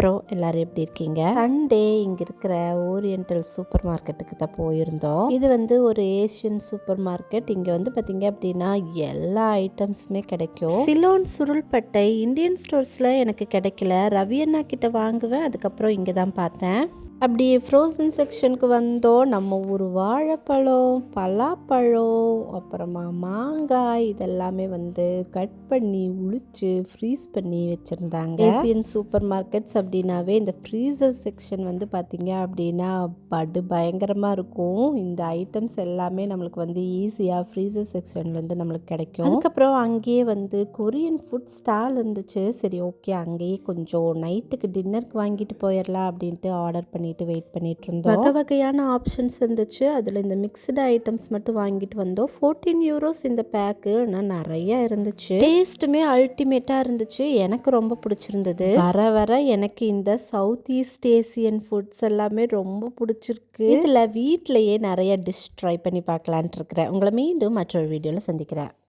அப்புறம் எல்லாரும் எப்படி இருக்கீங்க? சண்டே இங்கே இருக்கிற ஓரியண்டல் சூப்பர் மார்க்கெட்டுக்கு தான் போயிருந்தோம். இது வந்து ஒரு ஏஷியன் சூப்பர் மார்க்கெட். இங்கே வந்து பார்த்தீங்க அப்படின்னா எல்லா ஐட்டம்ஸுமே கிடைக்கும். சிலோன் சுருள்பட்டை இந்தியன் ஸ்டோர்ஸில் எனக்கு கிடைக்கல. ரவி அண்ணா கிட்ட வாங்குவேன். அதுக்கப்புறம் இங்கே தான் பார்த்தேன். அப்படியே ஃப்ரோசன் செக்ஷனுக்கு வந்தோம். நம்ம ஊர் வாழைப்பழம், பலாப்பழம், அப்புறமா மாங்காய் இதெல்லாமே வந்து கட் பண்ணி உளிச்சு ஃப்ரீஸ் பண்ணி வச்சுருந்தாங்க. ஏசியன் சூப்பர் மார்க்கெட்ஸ் அப்படின்னாவே இந்த ஃப்ரீசர் செக்ஷன் வந்து பார்த்தீங்க அப்படின்னா படு பயங்கரமாக இருக்கும். இந்த ஐட்டம்ஸ் எல்லாமே நம்மளுக்கு வந்து ஈஸியாக ஃப்ரீசர் செக்ஷன்லேருந்து நம்மளுக்கு கிடைக்கும். அதுக்கப்புறம் அங்கேயே வந்து கொரியன் ஃபுட் ஸ்டால் இருந்துச்சு. சரி ஓகே, அங்கேயே கொஞ்சம் நைட்டுக்கு டின்னருக்கு வாங்கிட்டு போயிடலாம் அப்படின்ட்டு ஆர்டர் பண்ணிட்டு வெயிட் பண்ணிட்டு இருந்தோம். வகையான ஆப்ஷன்ஸ் இருந்துச்சு. அதில் இந்த மிக்ஸ்டு ஐட்டம்ஸ் மட்டும் வாங்கிட்டு வந்தோம். 14 யூரோஸ் இந்த பேக்கு. ஆனால் நிறைய இருந்துச்சு. டேஸ்ட்டுமே அல்டிமேட்டாக இருந்துச்சு. எனக்கு ரொம்ப பிடிச்சிருந்தது. வர வர எனக்கு இந்த சவுத் ஈஸ்ட் ஏசியன் ஃபுட்ஸ் எல்லாமே ரொம்ப பிடிச்சிருக்கு. இதில் வீட்டிலையே நிறைய டிஷ் ட்ரை பண்ணி பார்க்கலான்ட்டு இருக்கிறேன். உங்களை மீண்டும் மற்றொரு வீடியோவில் சந்திக்கிறேன்.